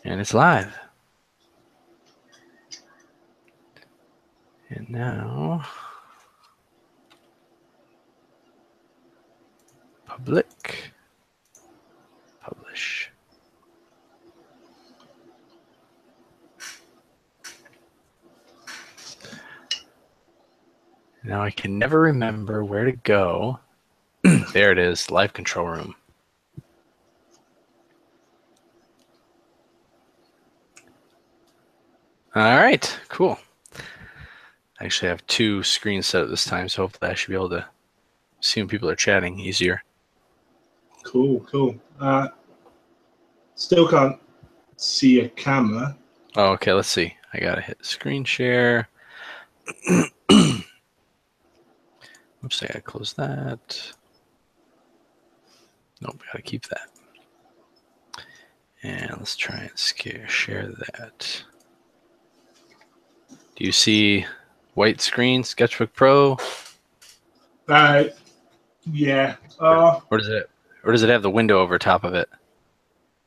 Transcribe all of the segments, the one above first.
And it's live. And now, public, publish. Now I can never remember where to go. There it is, live control room. All right, cool. I actually have two screens set up this time, so hopefully I should be able to see when people are chatting easier. Cool. Still can't see a camera. Oh, okay, let's see. I gotta hit screen share. Oops, I gotta close that. Nope, gotta keep that. And let's try and share that. Do you see white screen, Sketchbook Pro? Yeah. Or does it have the window over top of it?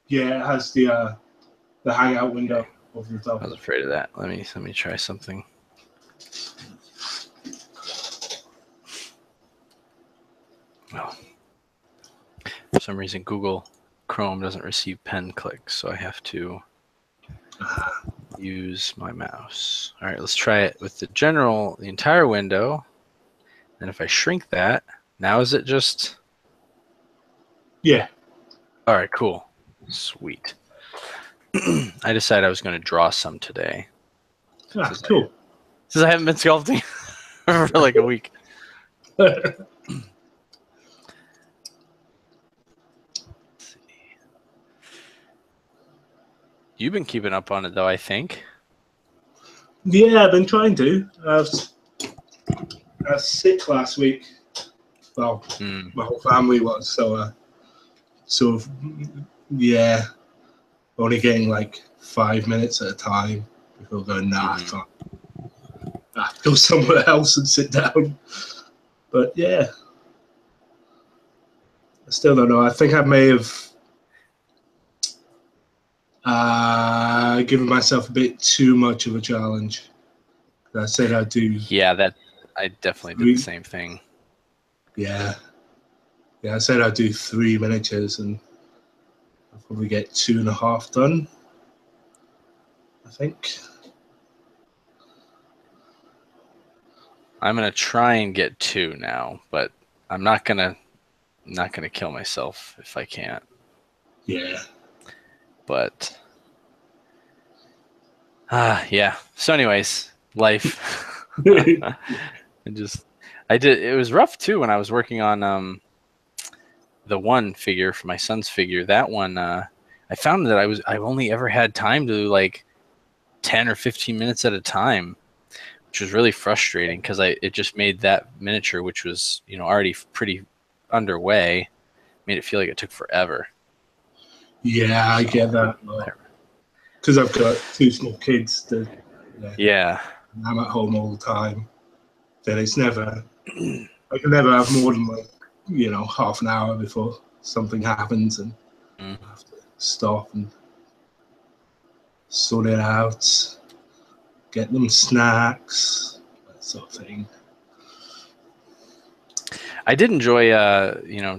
Yeah, it has the Hangout window over the top. I was afraid of that. Let me try something. Well, for some reason Google Chrome doesn't receive pen clicks, so I have to use my mouse. All right, let's try it with the entire window. And if I shrink that, now is it just? Yeah. All right, cool. Sweet. I decided I was going to draw some today. That's cool. Since I haven't been sculpting for like a week. You've been keeping up on it, though, I think. Yeah, I've been trying to. I was sick last week. Well, my whole family was, so sort of, yeah, only getting like 5 minutes at a time before going, nah, I can't. Go somewhere else and sit down. But yeah, I still don't know. I think I may have given myself a bit too much of a challenge. I said I'd do. Yeah, I definitely did the same thing. Yeah, I said I'd do 3 miniatures and I'll probably get 2.5 done, I think. I'm gonna try and get 2 now, but I'm not gonna kill myself if I can't. Yeah. But yeah. So anyways, life. It was rough too when I was working on the one figure for my son's figure. That one I found that I've only ever had time to do like 10 or 15 minutes at a time, which was really frustrating because it just made that miniature, which was already pretty underway, made it feel like it took forever. Yeah, I get that. Because I've got 2 small kids. Yeah. I'm at home all the time. Then it's never. I can never have more than like half an hour before something happens and I have to stop and sort it out, get them snacks, that sort of thing. I did enjoy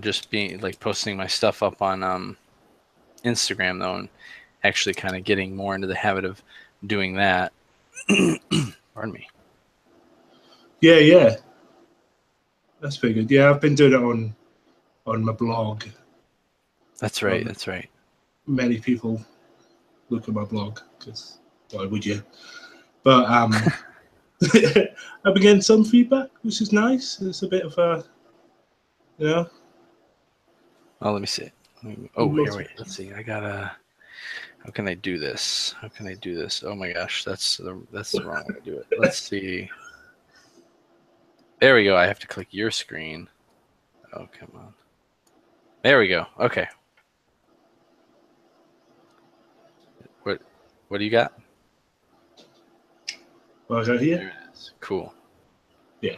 just being like posting my stuff up on Instagram though, and actually kind of getting more into the habit of doing that. Pardon me. Yeah. That's pretty good. Yeah, I've been doing it on my blog. That's right. That's right. Many people look at my blog because why would you? But I've been getting some feedback, which is nice. It's a bit of a, Oh, let me see. Oh, here, wait. Let's see. I gotta. How can I do this? Oh my gosh, that's the wrong way to do it. Let's see. There we go. I have to click your screen. Oh, come on. There we go. Okay. What do you got? What I got here? There it is. Cool. Yeah.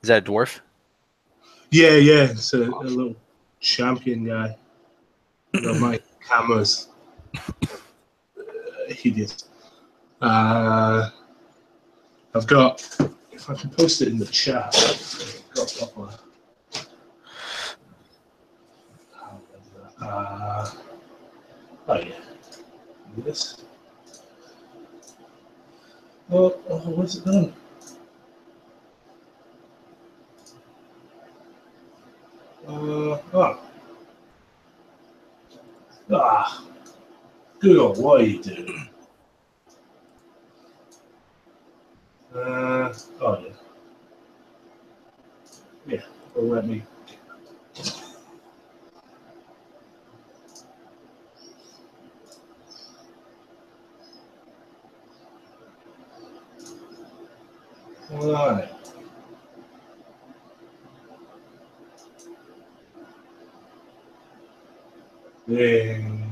Is that a dwarf? Yeah. It's a little champion guy. My cameras Hideous. I've got, if I can post it in the chat, I've got proper. Oh yeah, this. Oh, what's it done? Google, what are you doing? Oh yeah. Yeah, well, let me. All right. Then.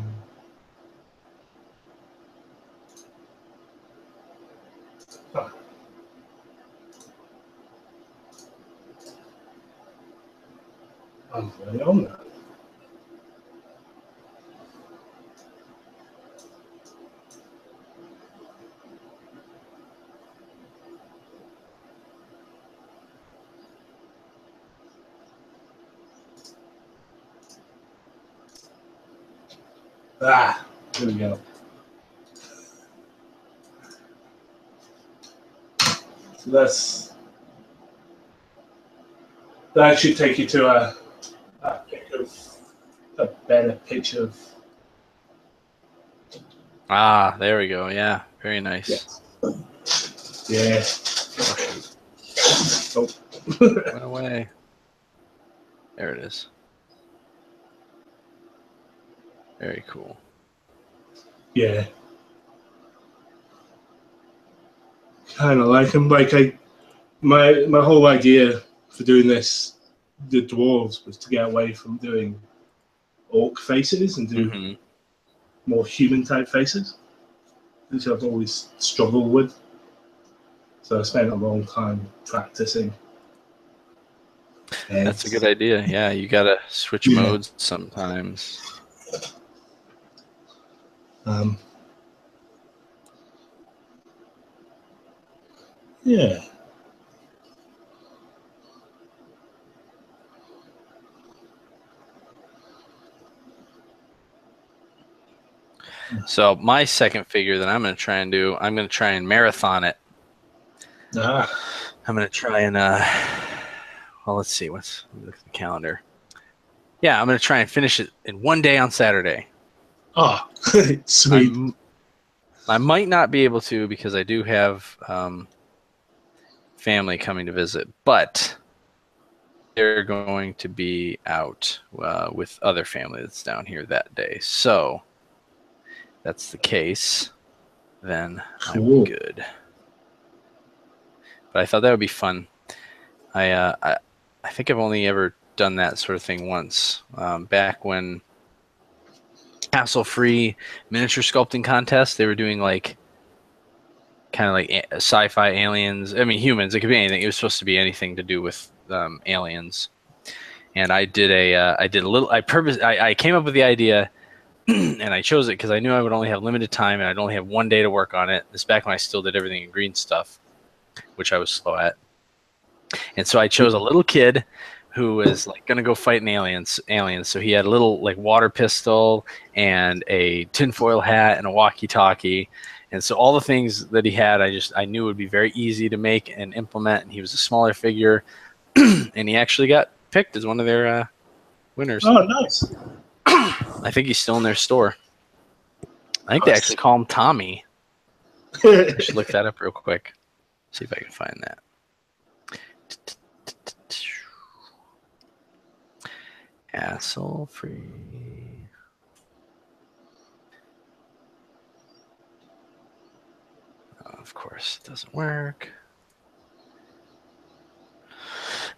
Huh. I'm really on that. Here we go. So that should take you to a better picture of. There we go. Yeah, very nice. Yeah. Oh. Went away. There it is. Very cool. Yeah. Kind of like them. Like my whole idea for doing this, the dwarves, was to get away from doing orc faces and do more human type faces, which I've always struggled with. So I spent a long time practicing. That's a good idea. Yeah, you gotta switch modes sometimes. Yeah. So my second figure that I'm going to try and do, I'm going to try and marathon it. I'm going to try and, well, let's see. Let me look at the calendar. Yeah, I'm going to try and finish it in one day on Saturday. Oh, sweet. I might not be able to because I do have family coming to visit, but they're going to be out with other family that's down here that day. So that's the case, then I'm good. But I thought that would be fun. I think I've only ever done that sort of thing once, back when hassle-free miniature sculpting contest. They were doing like kind of like sci-fi aliens. I mean, humans. It could be anything. It was supposed to be anything to do with aliens. And I did a little. I came up with the idea. And I chose it because I knew I would only have limited time and I'd only have one day to work on it. This back when I still did everything in green stuff, which I was slow at. And so I chose a little kid who was like going to go fight an aliens. So he had a little like water pistol and a tinfoil hat and a walkie-talkie. And so all the things that he had, I knew would be very easy to make and implement. And he was a smaller figure, and he actually got picked as one of their winners. Oh, nice. I think he's still in their store. I think they actually call him Tommy. I should look that up real quick. See if I can find that. Hassle-free. Of course, it doesn't work.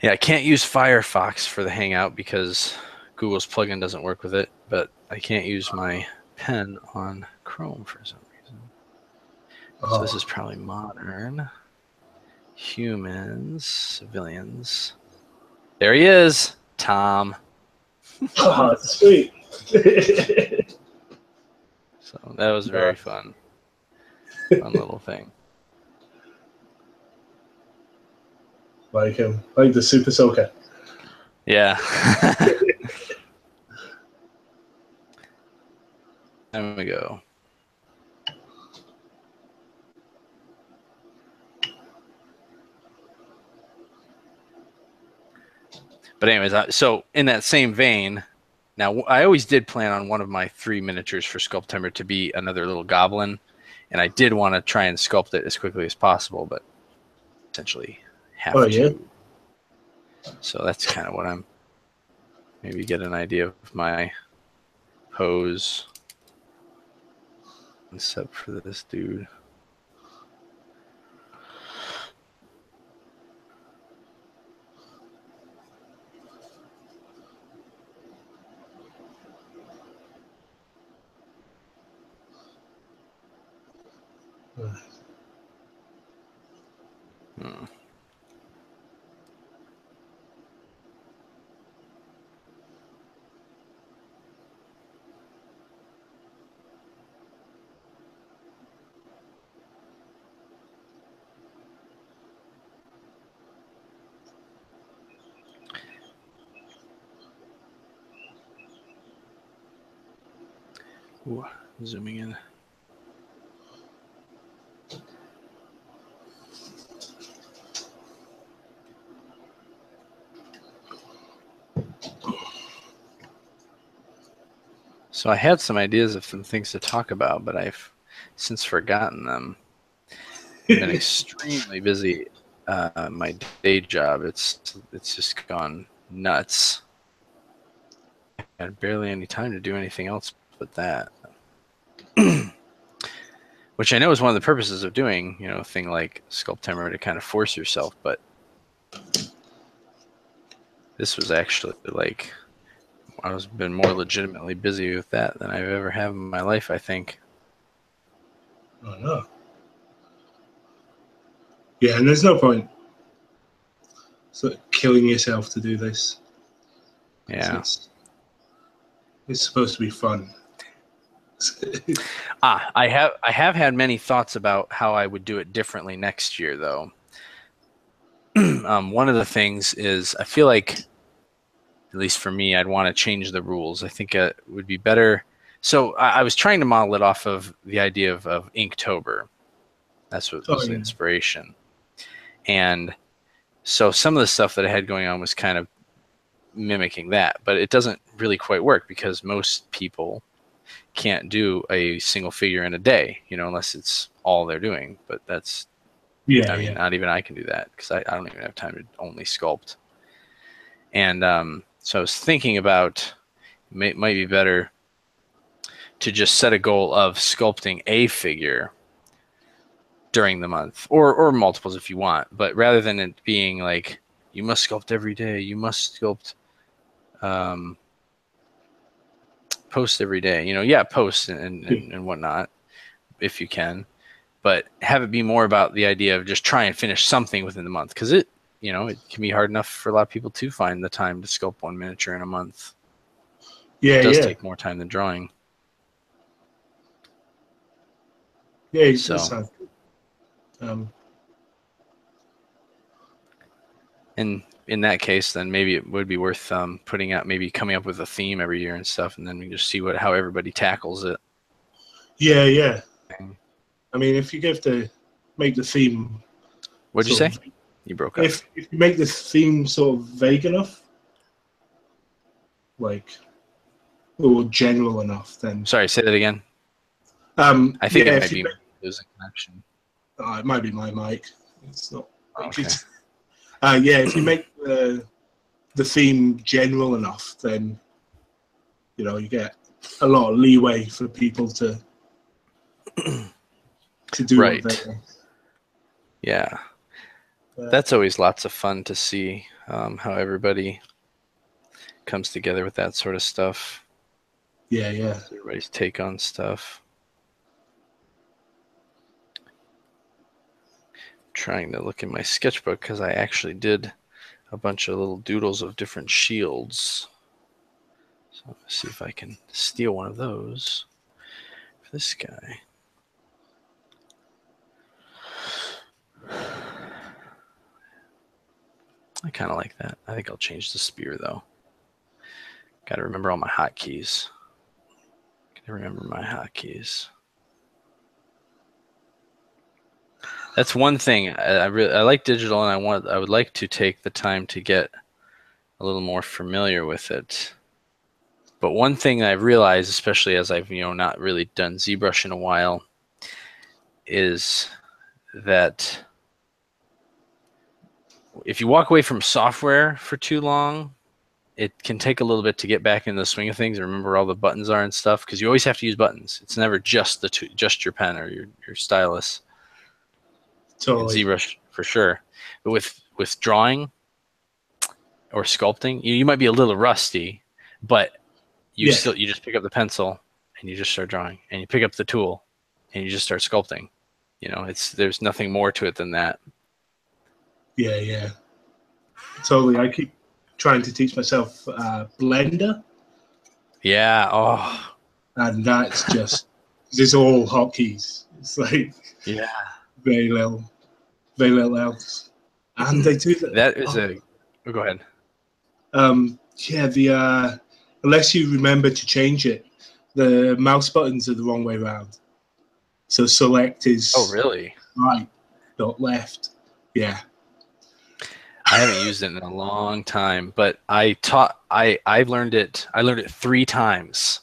Yeah, I can't use Firefox for the Hangout because Google's plugin doesn't work with it, but I can't use my pen on Chrome for some reason. So this is probably modern. Humans, civilians. There he is, Tom. Oh, sweet. So that was very fun. Fun little thing. Like the Super Soaker. Yeah. There we go. But anyways, so in that same vein, now I always did plan on one of my 3 miniatures for Sculptember to be another little goblin, and I did want to try and sculpt it as quickly as possible, but essentially have to. So that's kind of what I'm maybe get an idea of my pose except for this dude. Hmm. Ooh, zooming in. So I had some ideas of some things to talk about, but I've since forgotten them. I've been extremely busy. My day job, it's just gone nuts. I had barely any time to do anything else but that. Which I know is one of the purposes of doing, you know, a thing like Sculptember to kind of force yourself, but this was actually like I was been more legitimately busy with that than I've ever had in my life, I think. Oh no. Yeah, and there's no point sort of killing yourself to do this. Yeah. It's supposed to be fun. I have had many thoughts about how I would do it differently next year, though. One of the things is I feel like, at least for me, I'd want to change the rules. I think it would be better. So I was trying to model it off of the idea of Inktober. That's what was the inspiration. And so some of the stuff that I had going on was kind of mimicking that, but it doesn't really quite work because most people can't do a single figure in a day, you know, unless it's all they're doing. But that's, I mean, not even I can do that because I don't even have time to only sculpt. And so I was thinking about might be better to just set a goal of sculpting a figure during the month, or multiples if you want, but rather than it being like you must sculpt every day, you must sculpt post every day, you know, yeah, post and whatnot if you can, but have it be more about the idea of just try and finish something within the month, because it, you know, it can be hard enough for a lot of people to find the time to sculpt one miniature in a month. It does take more time than drawing. Yeah, so in that case, then maybe it would be worth putting out, maybe coming up with a theme every year and stuff, and then we just see how everybody tackles it. Yeah. I mean, if you make the theme. What'd you say? You broke up. If you make the theme sort of vague enough, like, or general enough, then. Sorry, say that again. I think it might be losing connection. It might be my mic. It's not. Okay. Yeah, if you make the theme general enough, then you know you get a lot of leeway for people to do right. what they want. Yeah, that's always lots of fun to see how everybody comes together with that sort of stuff. Yeah. Everybody's take on stuff. Trying to look in my sketchbook because I actually did a bunch of little doodles of different shields. So let's see if I can steal one of those. this guy. I kind of like that. I think I'll change the spear though. Got to remember all my hotkeys. Got to remember my hotkeys. That's one thing I like digital, and I would like to take the time to get a little more familiar with it. But one thing I've realized, especially as I've not really done ZBrush in a while, is that if you walk away from software for too long, it can take a little bit to get back in the swing of things and remember where all the buttons are and stuff, because you always have to use buttons. It's never just just your pen or your stylus. Totally. ZBrush for sure. But with drawing or sculpting, you might be a little rusty, but you just pick up the pencil and you just start drawing, and you pick up the tool and you just start sculpting. There's nothing more to it than that. Yeah. Totally. I keep trying to teach myself Blender. Yeah. Oh. And that's just it's all hotkeys. It's like very little else. And they do that. That is go ahead. Unless you remember to change it, the mouse buttons are the wrong way around. So select is really right, not left. Yeah. I haven't used it in a long time, but I learned it 3 times.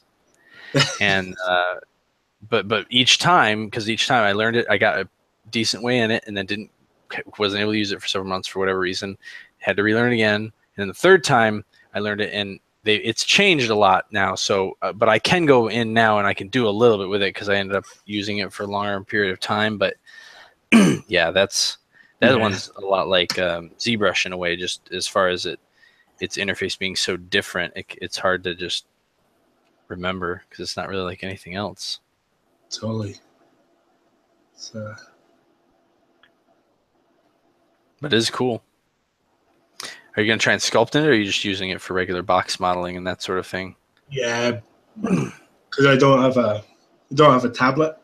And but each time I learned it, I got a decent way in it, and then wasn't able to use it for several months for whatever reason. Had to relearn again, and then the third time I learned it, and it's changed a lot now. So, but I can go in now and I can do a little bit with it because I ended up using it for a longer period of time. But yeah, that one's a lot like ZBrush in a way, just as far as its interface being so different. It's hard to just remember because it's not really like anything else. Totally. But it is cool. Are you going to try and sculpt in it, or are you just using it for regular box modeling and that sort of thing? Yeah, because I don't have a tablet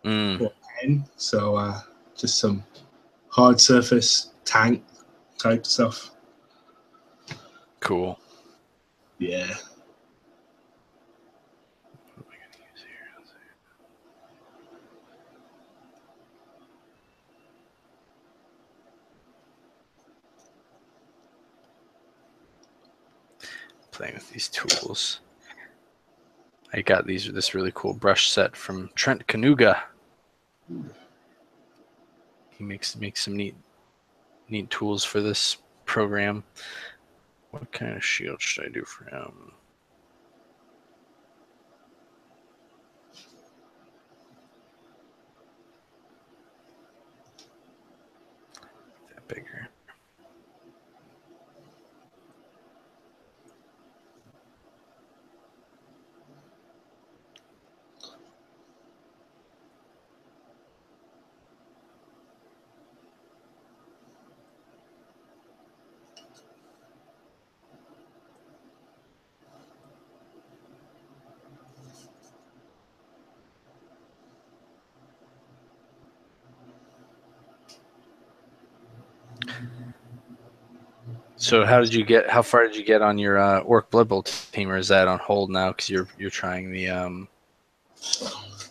or pen, so just some hard surface tank type stuff. Cool. Yeah. Playing with these tools. I got this really cool brush set from Trent Kanuga. He makes some neat tools for this program. What kind of shield should I do for him? That bigger. So how far did you get on your Orc Blood Bowl team, or is that on hold now because you're trying the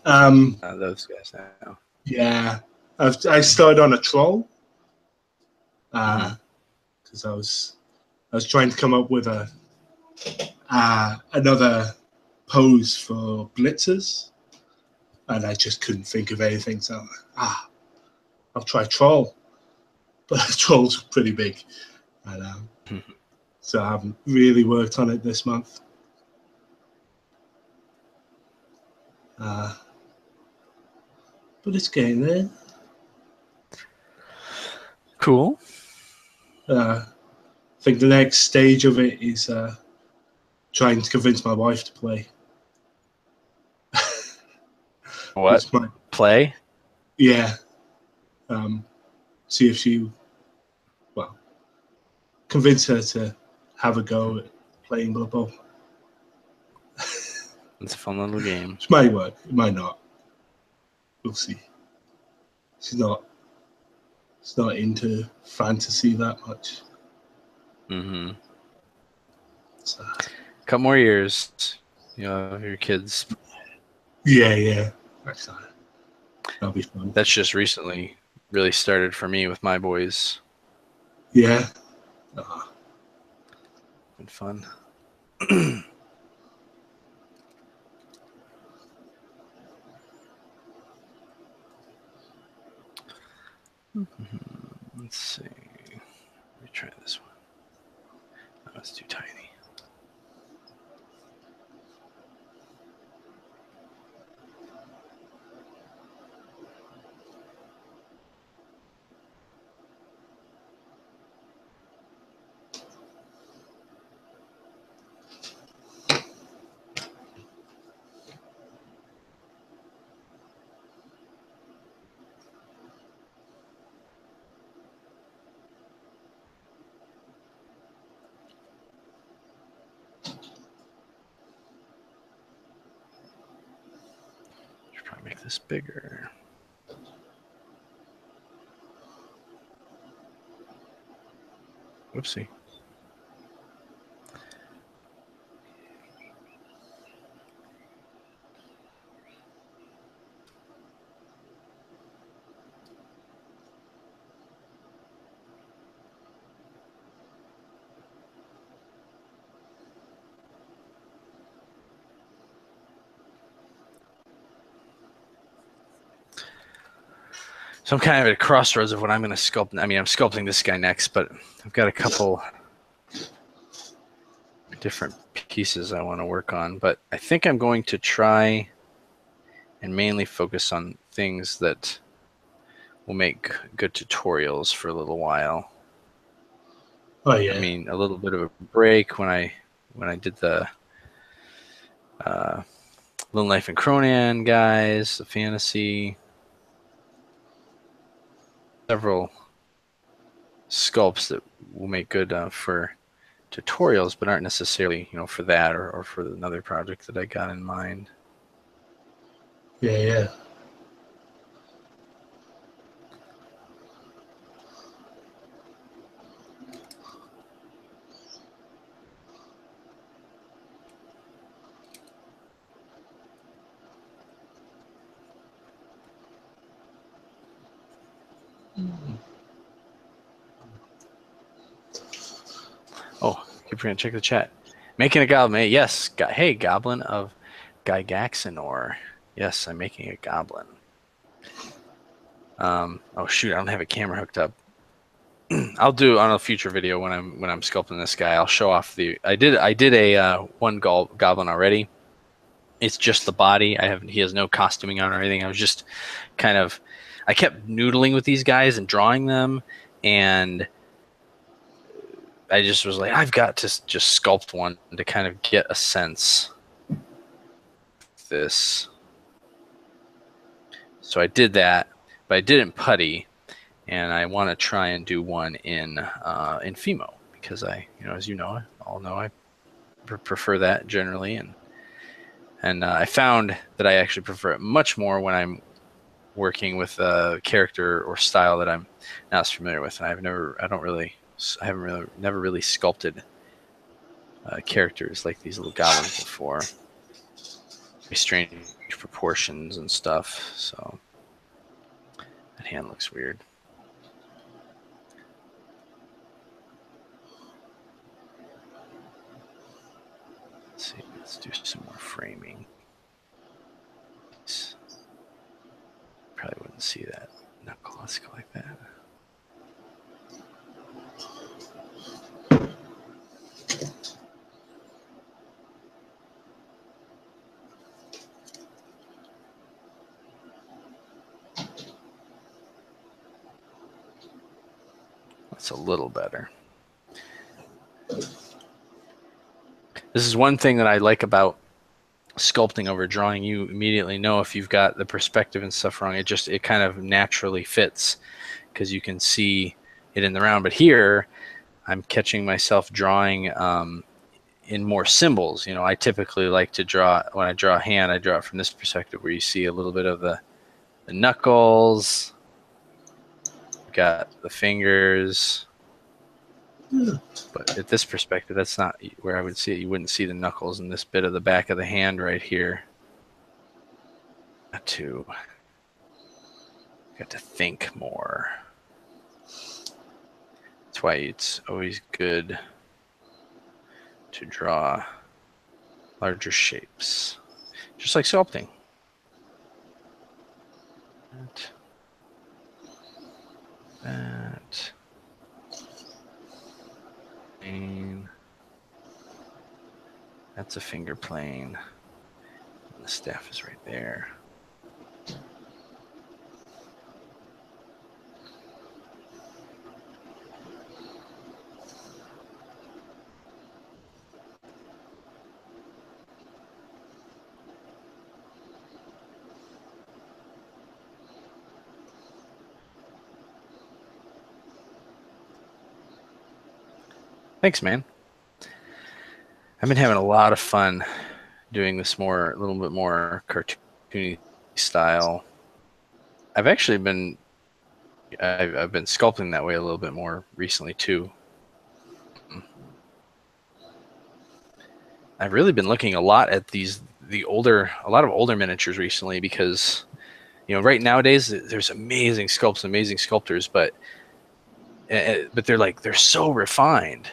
those guys now? Yeah, I started on a troll because I was trying to come up with another pose for blitzers, and I just couldn't think of anything. So I'll try troll, but troll's pretty big, and so I haven't really worked on it this month. But it's getting there. Cool. I think the next stage of it is trying to convince my wife to play. What? Play? Yeah. See if convince her to have a go at playing Blood Bowl. It's a fun little game. It might work. It might not. We'll see. She's not into fantasy that much. Mm-hmm. So. Couple more years, you know, your kids. Yeah. That'll be fun. That's just recently really started for me with my boys. Yeah. Been fun. Let's see. Let me try this one. Oh, it's too tiny. Should probably make this bigger. Whoopsie. So I'm kind of at a crossroads of what I'm going to sculpt. I mean, I'm sculpting this guy next, but I've got a couple different pieces I want to work on. But I think I'm going to try and mainly focus on things that will make good tutorials for a little while. Oh yeah. I mean, a little bit of a break when I did the Little Knife and Cronan guys, the fantasy. Several sculpts that will make good for tutorials, but aren't necessarily, you know, for that or for another project that I got in mind. Yeah. Oh, keep forgetting to check the chat. Making a goblin. Yes. Hey, Goblin of Gygaxanor. Yes, I'm making a goblin. Oh shoot, I don't have a camera hooked up. I'll do on a future video when I'm sculpting this guy. I'll show off the. I did a one goblin already. It's just the body. He has no costuming on or anything. I was just kind of. I kept noodling with these guys and drawing them, and I just was like, I've got to just sculpt one to kind of get a sense of this. So I did that, but I did it in putty, and I want to try and do one in Fimo because as you know, I prefer that generally, and I found that I actually prefer it much more when I'm working with a character or style that I'm not as familiar with, and I haven't never really sculpted characters like these little goblins before. Very strange proportions and stuff. So that hand looks weird. Let's see. Let's do some more framing. Probably wouldn't see that knuckle. Let's go like that. That's a little better. This is one thing that I like about sculpting over drawing. You immediately know if you've got the perspective and stuff wrong. It kind of naturally fits because you can see it in the round. But here, I'm catching myself drawing in more symbols. You know, I typically like to draw, when I draw a hand, I draw it from this perspective where you see a little bit of the knuckles, got the fingers. But at this perspective, that's not where I would see it. You wouldn't see the knuckles in this bit of the back of the hand right here. Got to think more. That's why it's always good to draw larger shapes, just like sculpting. That. Plane. That's a finger plane. And the staff is right there. Thanks, man. I've been having a lot of fun doing this a little bit more cartoony style. I've actually been, I've been sculpting that way a little bit more recently too. I've really been looking a lot at a lot of older miniatures recently because, you know, right nowadays there's amazing sculpts, amazing sculptors, but they're so refined.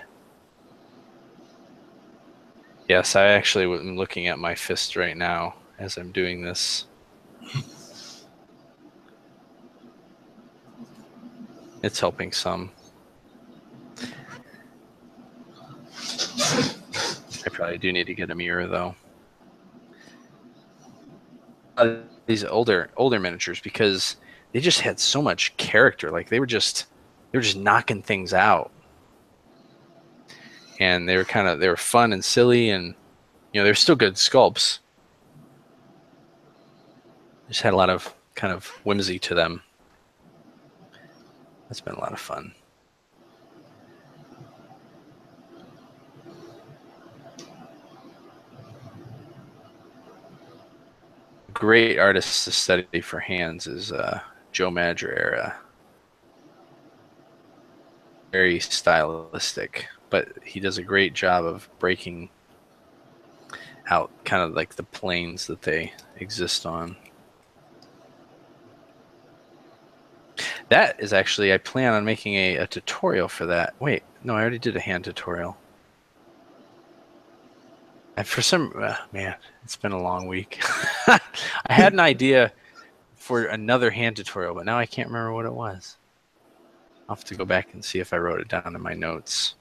Yes, I actually am looking at my fist right now as I'm doing this. It's helping some. I probably do need to get a mirror though. These older miniatures, because they just had so much character. Like they were just knocking things out. And they were fun and silly, and you know, they're still good sculpts. Just had a lot of kind of whimsy to them. That's been a lot of fun. Great artist to study for hands is Joe Madger era. Very stylistic, but he does a great job of breaking out kind of like the planes that they exist on. That is actually, I plan on making a tutorial for that. Wait, no, I already did a hand tutorial. And for some, man, it's been a long week. I had an idea for another hand tutorial, but now I can't remember what it was. I'll have to go back and see if I wrote it down in my notes.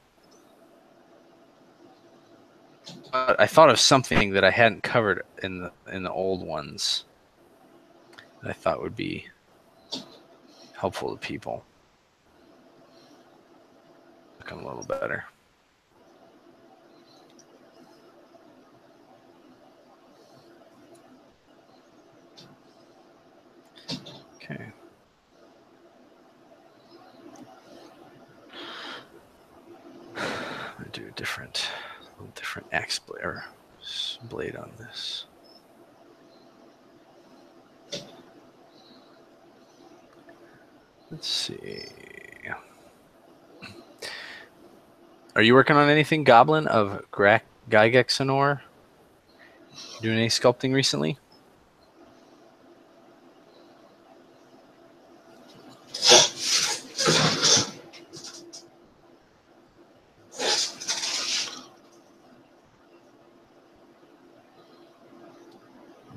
I thought of something that I hadn't covered in the old ones that I thought would be helpful to people. Looking a little better. Okay. I'm gonna do a little different axe blade on this. Let's see. Are you working on anything, Goblin of Gygexenor? Doing any sculpting recently?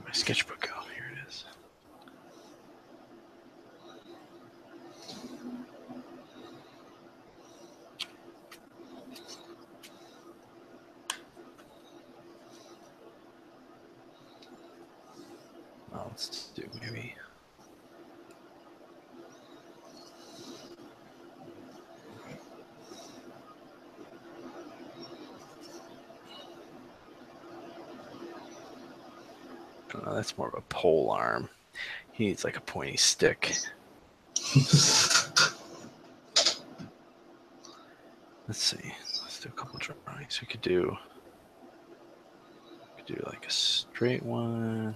My sketchbook. Oh, here it is. Well, let's do maybe. Oh, that's more of a pole arm. He needs like a pointy stick. Let's see. Let's do a couple drawings. We could do do like a straight one.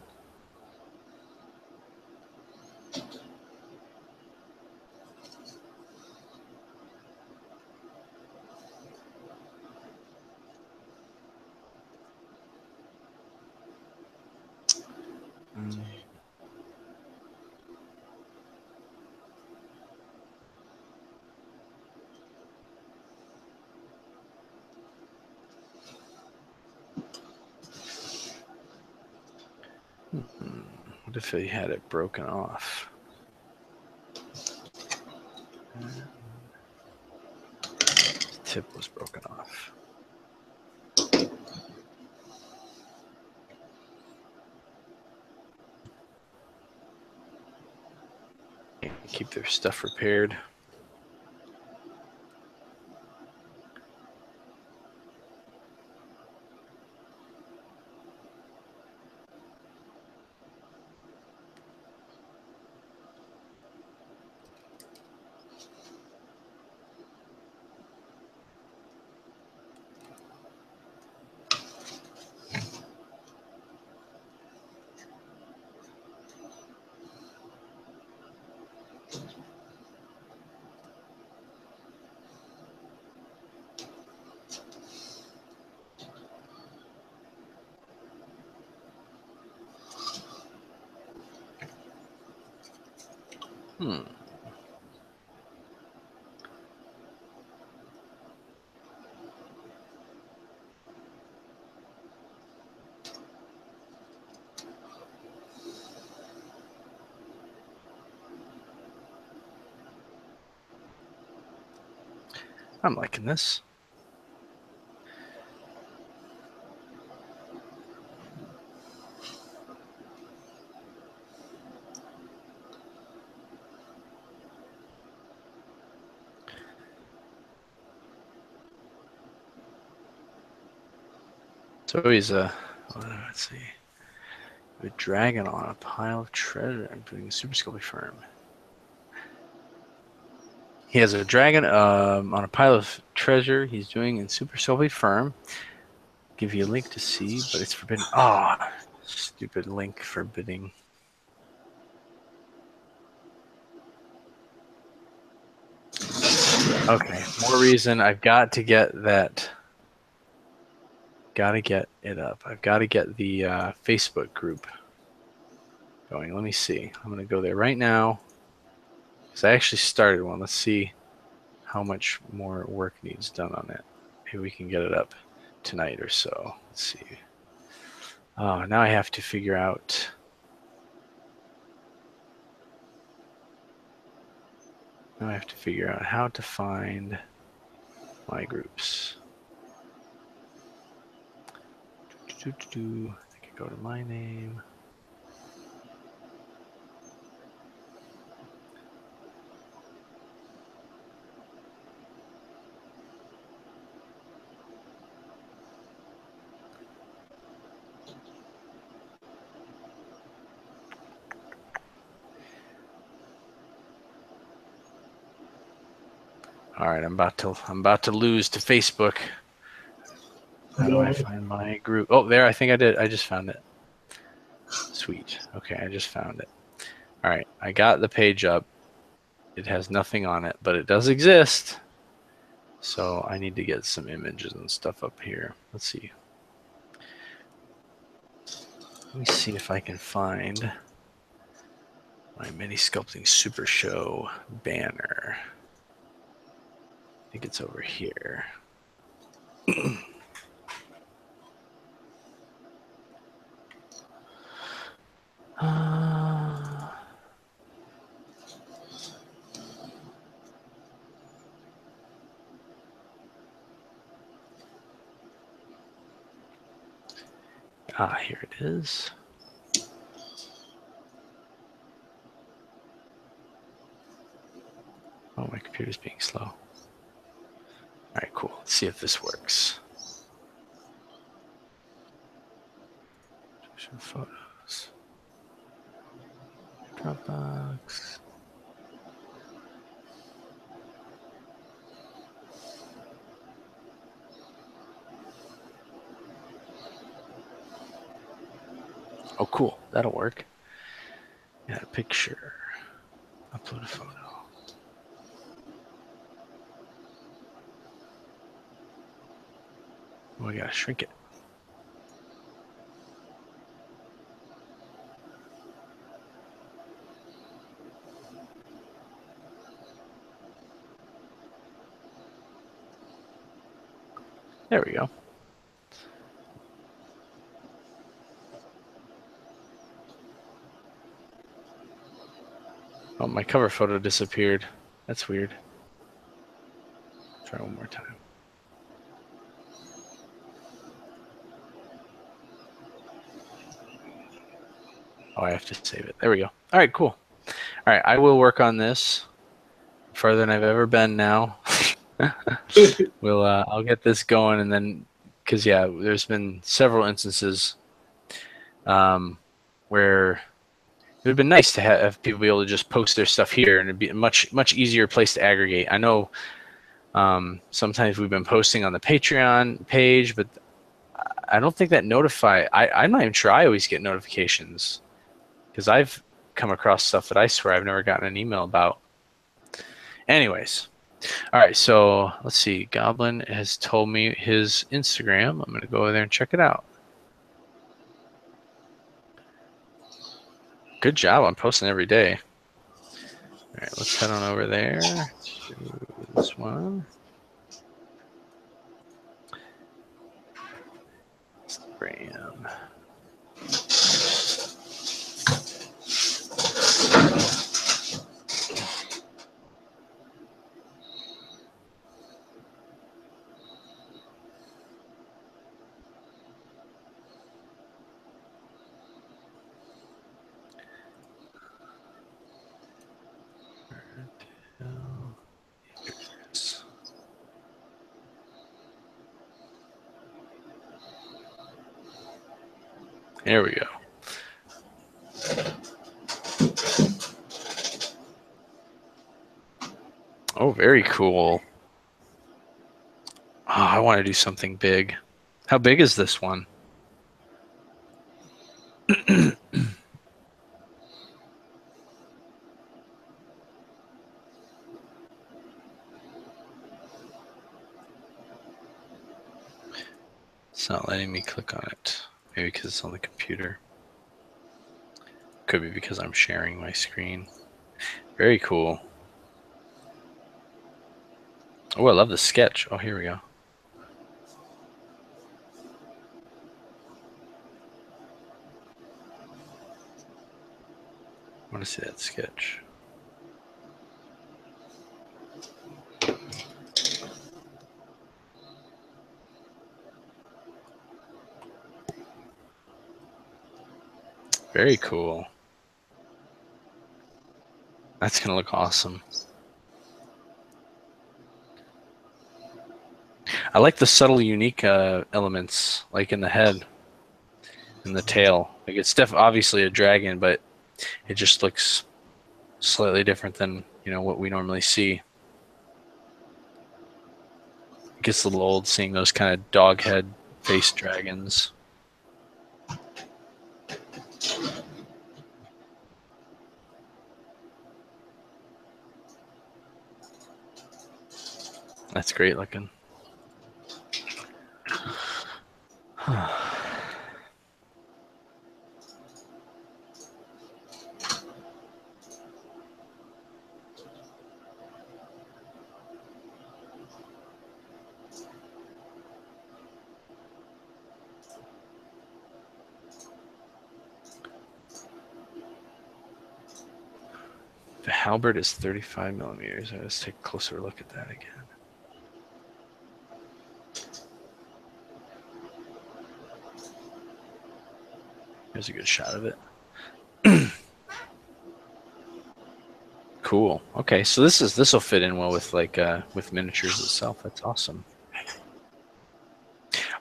What if he had it broken off? The tip was broken off. Keep their stuff repaired. I'm liking this. So he's let's see, a dragon on a pile of treasure and putting a super sculpting firm. He has a dragon on a pile of treasure he's doing in super sculpting firm. Give you a link to see, but it's forbidden. Oh, stupid link forbidding. Okay, more reason I've got to get that. Got to get it up. I've got to get the Facebook group going. Let me see. I'm going to go there right now because I actually started one. Let's see how much more work needs done on it. Maybe we can get it up tonight or so. Let's see. Oh, now I have to figure out. Now I have to figure out how to find my groups. I can go to my name. All right, I'm about to lose to Facebook. How do I find my group? Oh, there, I think I did. I just found it. Sweet. Okay, I just found it. All right, I got the page up. It has nothing on it, but it does exist. So I need to get some images and stuff up here. Let's see. Let me see if I can find my mini sculpting super show banner. I think it's over here. Here it is. Oh, my computer's being slow. All right, cool. Let's see if this works. Show photos. Dropbox. Oh, cool. That'll work. Add a picture. Upload a photo. Oh, I gotta shrink it. There we go. Oh, my cover photo disappeared. That's weird. Try one more time. Oh, I have to save it. There we go. All right, cool. All right, I will work on this farther than I've ever been now. I'll get this going, and then, because yeah, there's been several instances where it would have been nice to have people be able to just post their stuff here, and it'd be a much easier place to aggregate. I know sometimes we've been posting on the Patreon page, but I don't think that I'm not even sure I always get notifications, because I've come across stuff that I swear I've never gotten an email about. Anyways, all right, so let's see. Goblin has told me his Instagram. I'm going to go over there and check it out. Good job on posting every day. All right, let's head on over there to this one. Instagram. There we go. Oh, very cool. Oh, I want to do something big. How big is this one? It's not letting me click on it. Maybe because it's on the computer. Could be because I'm sharing my screen. Very cool. Oh, I love the sketch. Oh, here we go. I want to see that sketch. Very cool. That's going to look awesome. I like the subtle, unique elements, like in the head and the tail. Like it's obviously a dragon, but it just looks slightly different than, you know, what we normally see. It gets a little old seeing those kind of dog head face dragons. That's great looking. The halberd is 35 millimeters. Let's take a closer look at that again. Here's a good shot of it. Cool. Okay, so this will fit in well with with miniatures itself. That's awesome.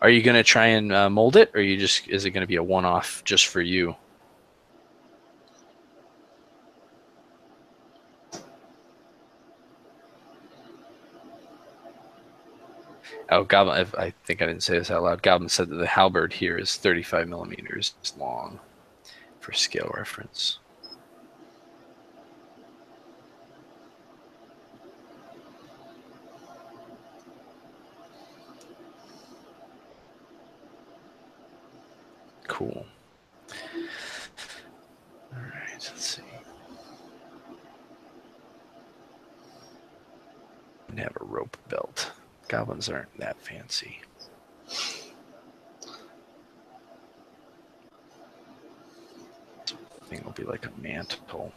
Are you gonna try and mold it, or is it gonna be a one-off just for you? Oh, Goblin! I think I didn't say this out loud. Goblin said that the halberd here is 35 millimeters long. for scale reference. Cool. All right, let's see. And have a rope belt. Goblins aren't that fancy. I think it'll be like a mantle.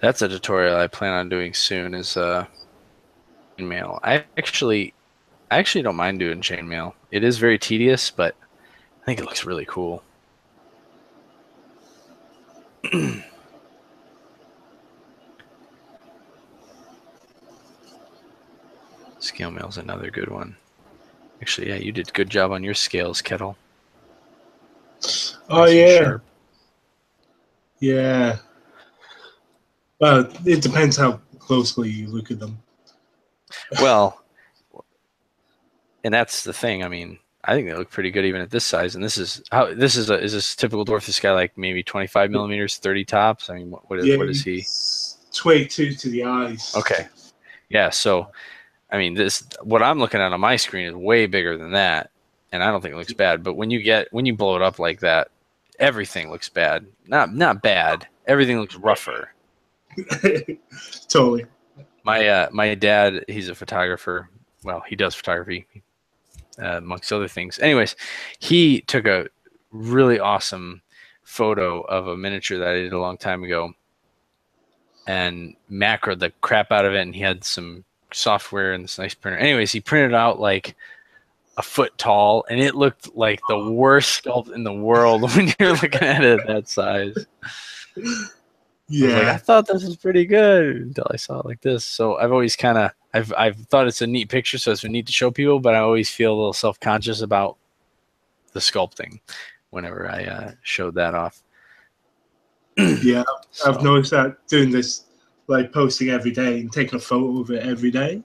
That's a tutorial I plan on doing soon. Is chainmail. I actually don't mind doing chainmail. It is very tedious, but I think it looks really cool. Scale mail is another good one. Actually, yeah, you did a good job on your scales, Kettle. Oh, nice yeah. Sharp. Yeah. Well, it depends how closely you look at them. Well, and that's the thing. I mean, I think they look pretty good even at this size. And this is is this typical dwarf? This guy like maybe 25 millimeters, 30 tops. I mean, what is he? 22 to the eyes. Okay, yeah. So, I mean, what I'm looking at on my screen is way bigger than that, and I don't think it looks bad. But when you blow it up like that, everything looks bad. Not bad. Everything looks rougher. Totally. My dad, he's a photographer. Well, he does photography, amongst other things. Anyways, he took a really awesome photo of a miniature that I did a long time ago and macroed the crap out of it. And he had some software and this nice printer. Anyways, he printed out like a foot tall, and it looked like the worst sculpt in the world when you're looking at it that size. Yeah. I was like, I thought this was pretty good until I saw it like this. So I've always kind of I've thought it's a neat picture, so it's neat to show people, but I always feel a little self-conscious about the sculpting whenever I showed that off. Yeah, So. I've noticed that doing this, like posting every day and taking a photo of it every day.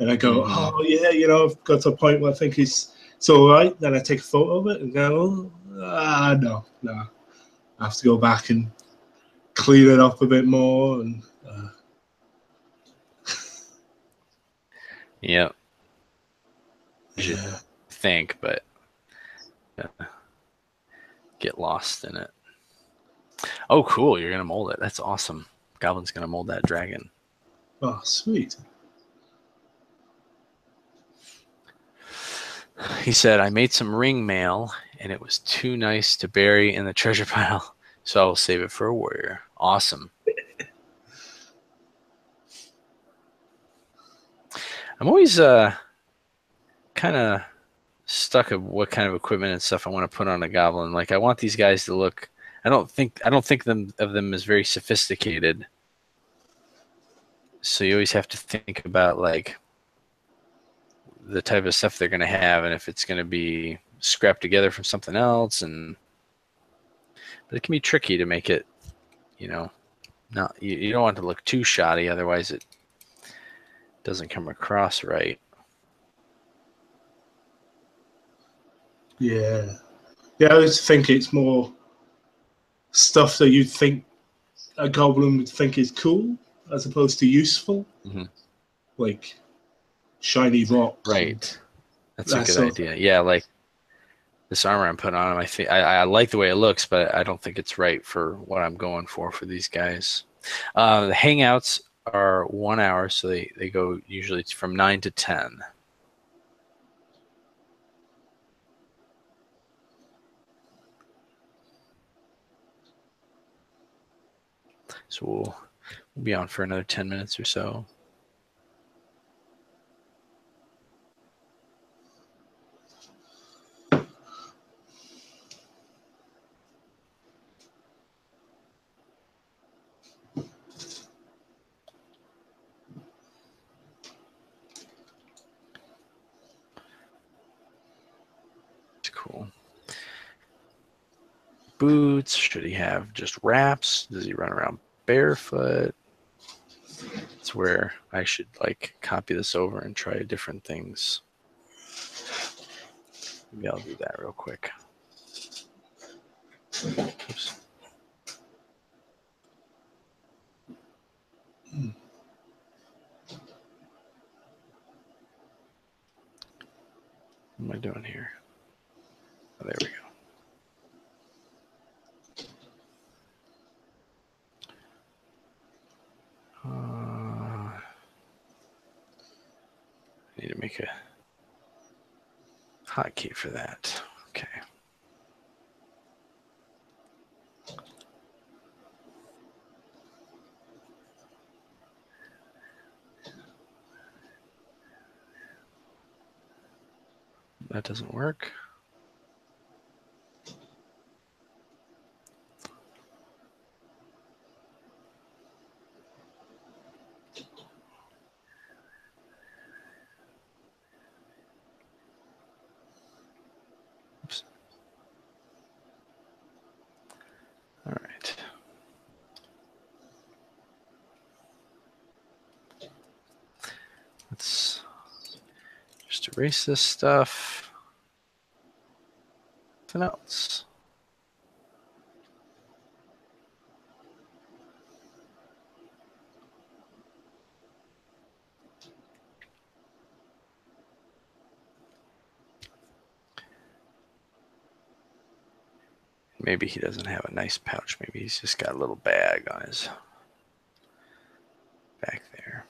And I go, oh, yeah, I've got to a point where I think it's all right. Then I take a photo of it and go, no. I have to go back and clean it up a bit more. And Yeah. Yeah. Think, but get lost in it. Oh, cool. You're going to mold it. That's awesome. Goblin's going to mold that dragon. Oh, sweet. He said, I made some ring mail, and it was too nice to bury in the treasure pile, so I will save it for a warrior. Awesome. I'm always kind of stuck of what kind of equipment and stuff I want to put on a goblin. Like, I want these guys to look. I don't think of them as very sophisticated. So you always have to think about like the type of stuff they're going to have, and if it's going to be scrapped together from something else. But it can be tricky to make it, not you don't want it to look too shoddy, otherwise it doesn't come across right. Yeah. Yeah, I just think it's more stuff that you'd think a goblin would think is cool as opposed to useful. Mm-hmm. Like shiny rocks. Right. That's a good idea. Yeah, like this armor I'm putting on him, I like the way it looks, but I don't think it's right for what I'm going for these guys. The hangouts are 1 hour, so they go usually from 9 to 10. So we'll be on for another 10 minutes or so. Cool. Boots. Should he have just wraps? Does he run around barefoot? It's where I should like copy this over and try different things. Maybe I'll do that real quick. Oops. What am I doing here? Oh, there we go. I need to make a hotkey for that. Okay. That doesn't work. Oops. All right. Let's just erase this stuff. Nothing else. Maybe he doesn't have a nice pouch. Maybe he's just got a little bag on his back there.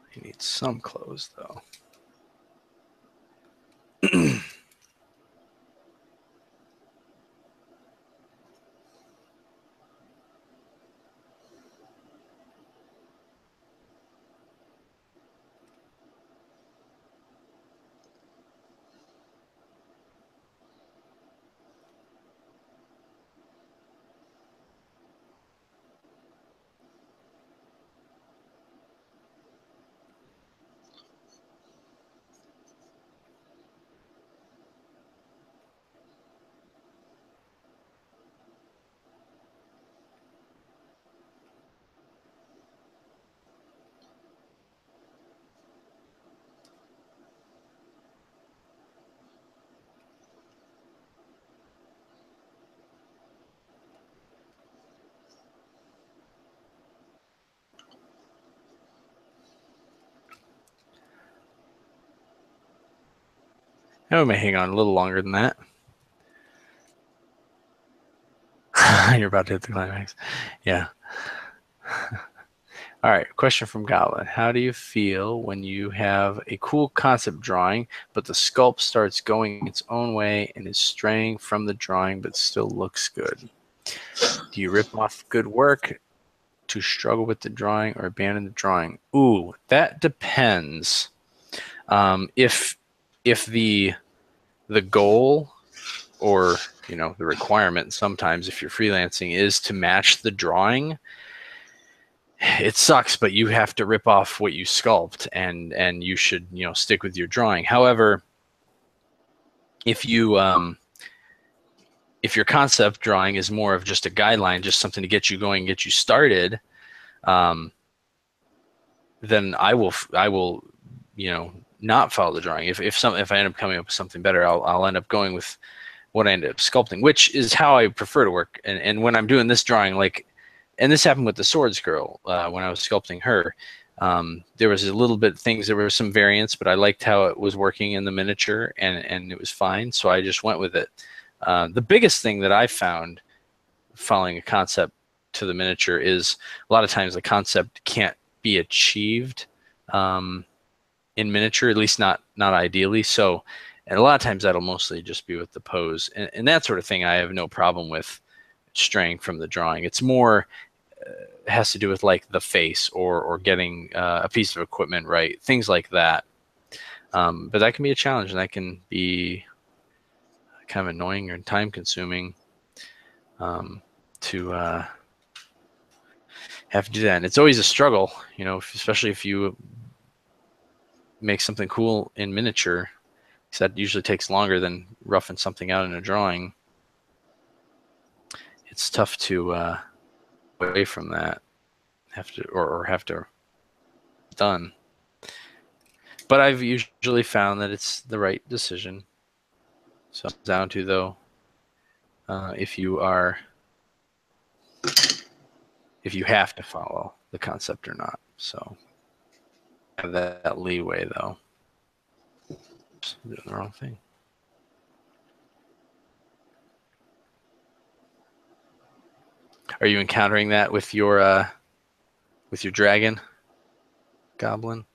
He needs some clothes, though. Now we may hang on a little longer than that. You're about to hit the climax. Yeah. All right, question from Goblin. How do you feel when you have a cool concept drawing, but the sculpt starts going its own way and is straying from the drawing, but still looks good? Do you rip off good work to struggle with the drawing or abandon the drawing? Ooh, that depends. If the goal or the requirement sometimes if you're freelancing is to match the drawing, it sucks, but you have to rip off what you sculpt and you should stick with your drawing. However, if your concept drawing is more of just a guideline, just something to get you going, get you started, then I will not follow the drawing. If I end up coming up with something better, I'll end up going with what I ended up sculpting, which is how I prefer to work. And when I'm doing this drawing, and this happened with the swords girl when I was sculpting her, There was a little bit things, there were some variants, but I liked how it was working in the miniature, and it was fine. So I just went with it. The biggest thing that I found following a concept to the miniature is a lot of times the concept can't be achieved in miniature, at least not ideally. So, and a lot of times that'll mostly just be with the pose, and that sort of thing I have no problem with straying from the drawing. It's more has to do with like the face or getting a piece of equipment right, things like that. But that can be a challenge, and that can be kind of annoying or time consuming to have to do that. And it's always a struggle, you know, especially if you make something cool in miniature, because that usually takes longer than roughing something out in a drawing. It's tough to away from that, have to or have to done. But I've usually found that it's the right decision. So it's down to, though, if you have to follow the concept or not. So have that leeway, though. Oops, I'm doing the wrong thing. Are you encountering that with your dragon goblin?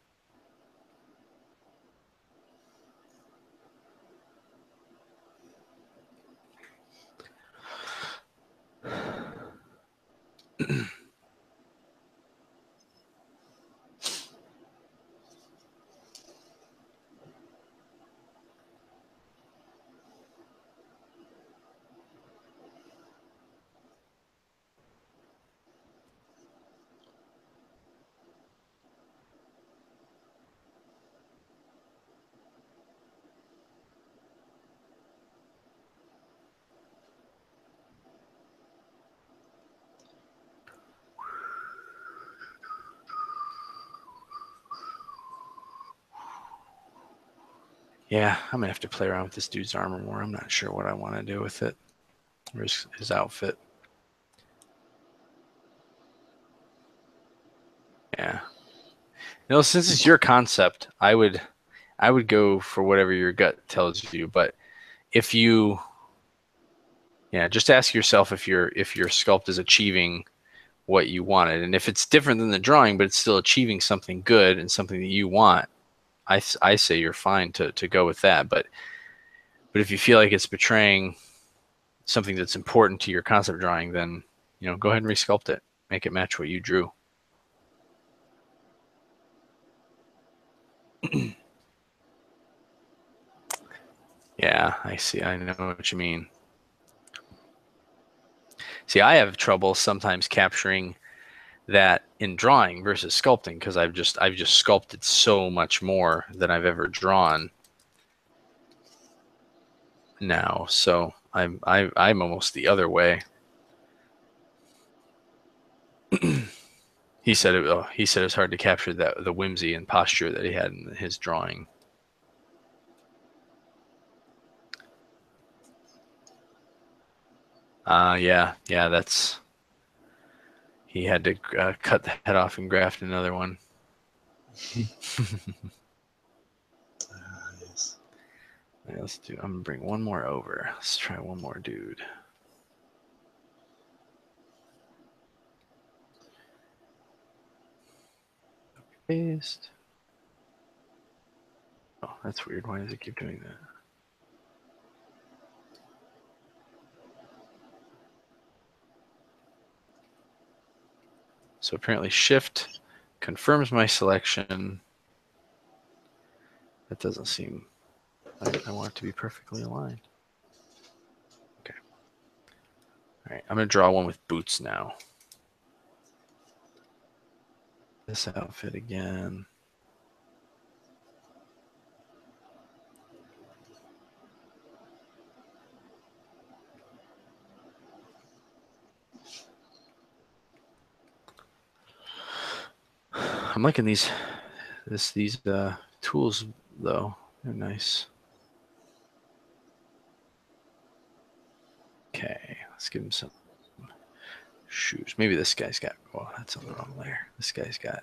Yeah, I'm gonna have to play around with this dude's armor more. I'm not sure what I want to do with it, or his outfit. Yeah. You know, since it's your concept, I would go for whatever your gut tells you. But if you, yeah, just ask yourself if your sculpt is achieving what you wanted, and if it's different than the drawing, but it's still achieving something good and something that you want, I say you're fine to go with that. But if you feel like it's betraying something that's important to your concept drawing, then, you know, go ahead and resculpt it, make it match what you drew. Yeah, I see. I know what you mean. See, I have trouble sometimes capturing that in drawing versus sculpting, because I've just sculpted so much more than I've ever drawn now. So I'm almost the other way. He said it. Oh, he said it's hard to capture the whimsy and posture that he had in his drawing. Yeah, that's. He had to cut the head off and graft another one. Yes. Right, let's do. I'm gonna bring one more over. Let's try one more dude. Paste. Oh, that's weird. Why does it keep doing that? So apparently Shift confirms my selection. That doesn't seem like I want it to be perfectly aligned. Okay. All right, I'm going to draw one with boots now. This outfit again. I'm liking these tools though. They're nice. Okay, let's give him some shoes. Maybe this guy's got. Oh, that's on the wrong layer. This guy's got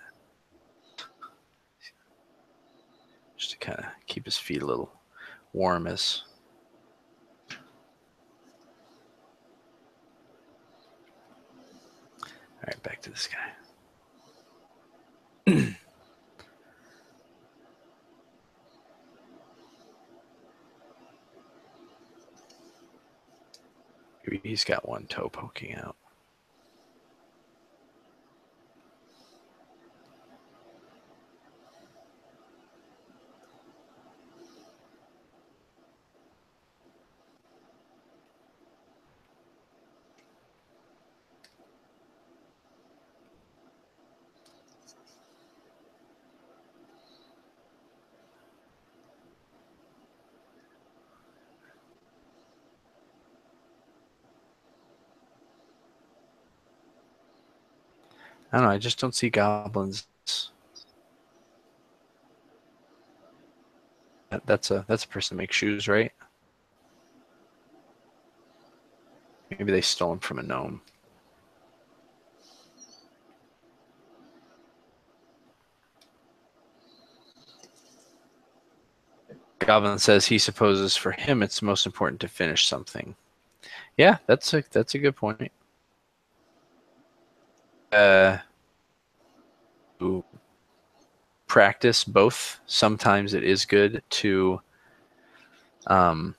kind of keep his feet a little warm as. All right, back to this guy. He's got one toe poking out. I don't know. I just don't see goblins. That's a person that makes shoes, right? Maybe they stole them from a gnome. Goblin says he supposes for him it's most important to finish something. Yeah, that's a good point. Practice both. Sometimes it is good to to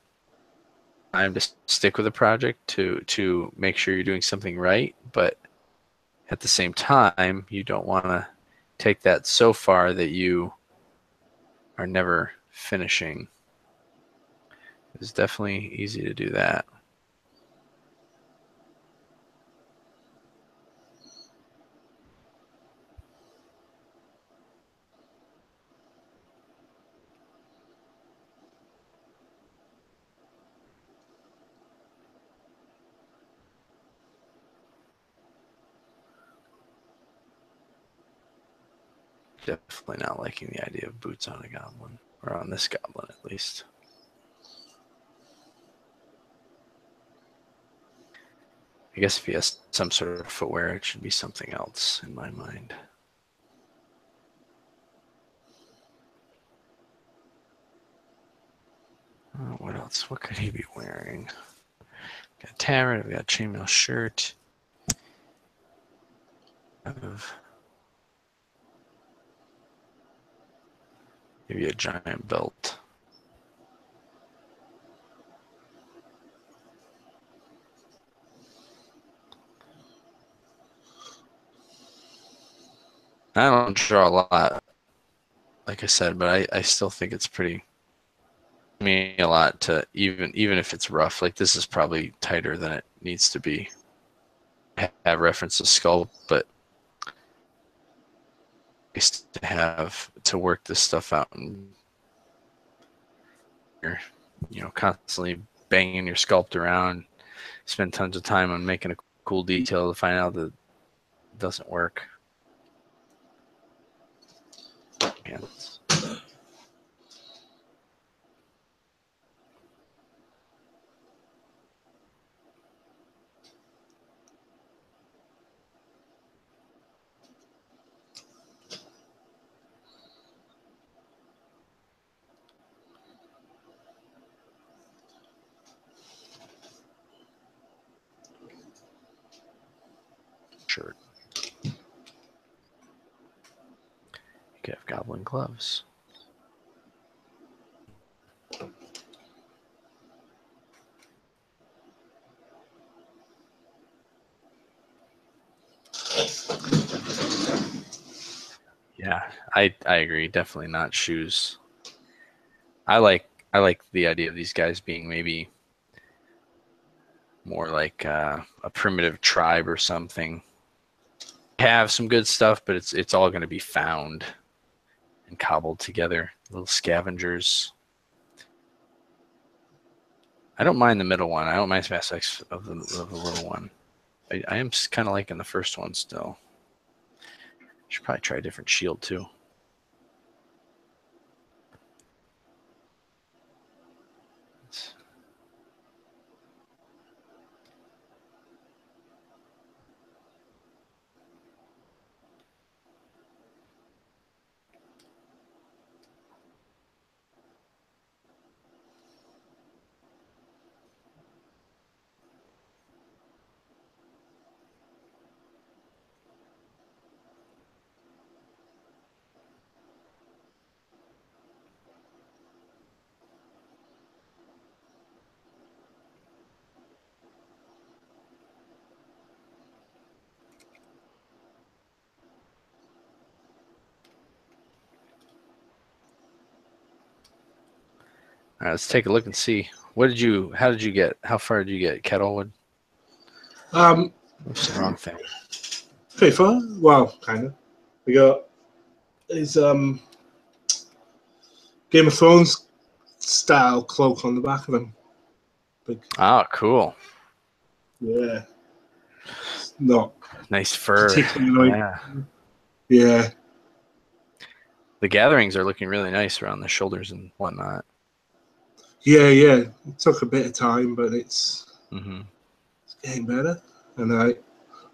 stick with a project to make sure you're doing something right, but at the same time, you don't want to take that so far that you are never finishing. It's definitely easy to do that. Definitely not liking the idea of boots on a goblin, or on this goblin at least. I guess if he has some sort of footwear, it should be something else in my mind. What else? What could he be wearing? We got a tabard, we got a chainmail shirt. Maybe a giant belt. I don't draw a lot, like I said, but I still think it's pretty me a lot to even if it's rough. Like this is probably tighter than it needs to be. I have reference to sculpt, but nice to have to work this stuff out and you're constantly banging your sculpt around, spend tons of time on making a cool detail to find out that it doesn't work. Hands. Shirt. You could have goblin gloves. Yeah, I agree. Definitely not shoes. I like the idea of these guys being maybe more like a primitive tribe or something. Have some good stuff, but it's all going to be found and cobbled together. Little scavengers. I don't mind the middle one. I don't mind aspects of the little one. I am kind of liking the first one still. Should probably try a different shield too. All right, let's take a look and see. How did you get? How far did you get, Kettlewood? What's the wrong thing? Pretty far. Well, kind of. We got his Game of Thrones style cloak on the back of him. Big. Oh, cool. Yeah. It's not nice fur. Yeah. Yeah. The gatherings are looking really nice around the shoulders and whatnot. Yeah. It took a bit of time, but it's getting better. And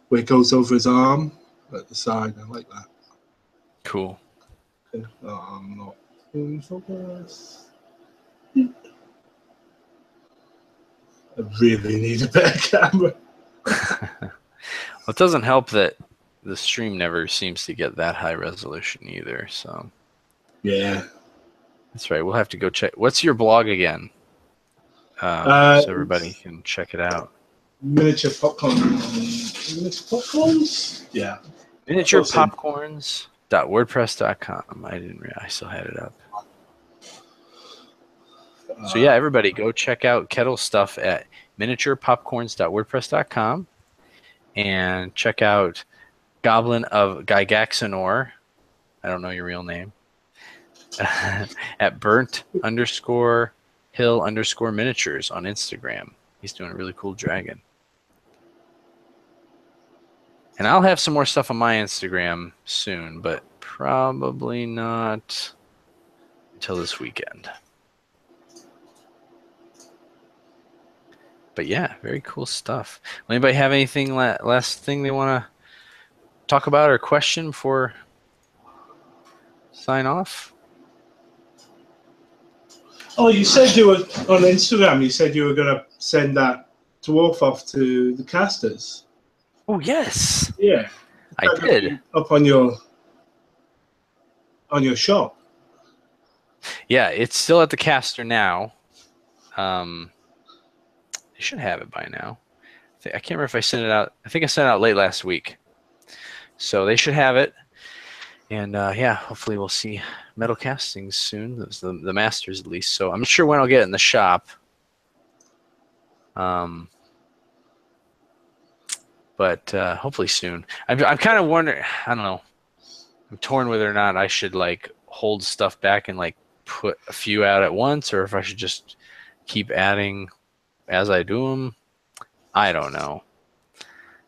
where it goes over his arm at the side, I like that. Cool. Okay. Oh, I'm not in focus. I really need a better camera. Well, it doesn't help that the stream never seems to get that high resolution either. So yeah, that's right. We'll have to go check. What's your blog again? So everybody can check it out. Miniature popcorn. Miniature popcorns? Yeah. Miniaturepopcorns.wordpress.com. I didn't realize I still had it up. So yeah, everybody go check out Kettle stuff at miniaturepopcorns.wordpress.com and check out Goblin of Gygaxanor. I don't know your real name. At burnt_hill_miniatures on Instagram. He's doing a really cool dragon. And I'll have some more stuff on my Instagram soon, but probably not until this weekend. But yeah, very cool stuff. Anybody have anything last thing they want to talk about or question before sign off? Oh, you said you were on Instagram. You said you were going to send that dwarf off to the casters. Oh yes, yeah, I did. Up on your shop. Yeah, it's still at the caster now. They should have it by now. I can't remember if I sent it out. I think I sent it out late last week. So they should have it. And yeah, hopefully we'll see metal castings soon. The masters at least. So I'm not sure when I'll get it in the shop. But hopefully soon. I'm kind of wondering. I don't know. I'm torn whether or not I should like hold stuff back and like put a few out at once, or if I should just keep adding as I do them. I don't know.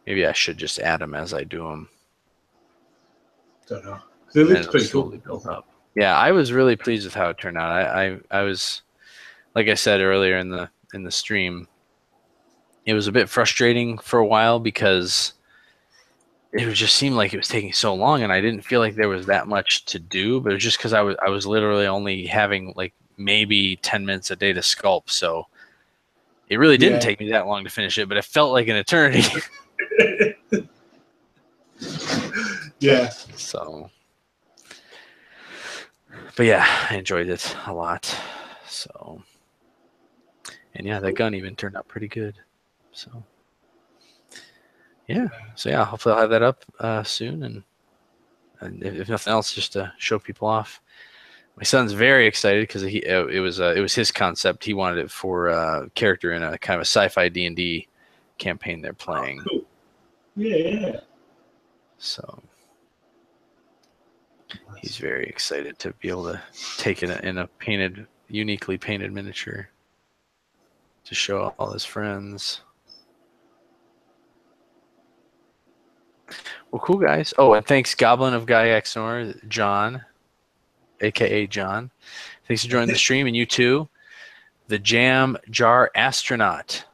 Maybe I should just add them as I do them. Don't know. It looks pretty cool. Build up. Yeah, I was really pleased with how it turned out. I was, like I said earlier in the stream, it was a bit frustrating for a while because it just seemed like it was taking so long, and I didn't feel like there was that much to do. But it was just because I was literally only having like maybe 10 minutes a day to sculpt, so it really didn't take me that long to finish it. But it felt like an eternity. Yeah. So, but yeah, I enjoyed it a lot. So, and yeah, that gun even turned out pretty good. So, yeah. So yeah, hopefully I'll have that up soon, and if nothing else, just to show people off. My son's very excited because it was his concept. He wanted it for a character in a kind of a sci-fi D&D campaign they're playing. Oh, cool. Yeah. So he's very excited to be able to take it in a uniquely painted miniature to show all his friends. Well, cool, guys. Oh, and thanks, Goblin of Gygaxanor, John, a.k.a. John. Thanks for joining the stream, and you too, the Jam Jar Astronaut.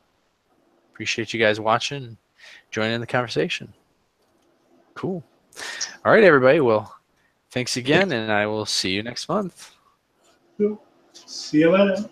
Appreciate you guys watching, joining in the conversation. Cool. All right, everybody. Well, thanks again, and I will see you next month. See you later.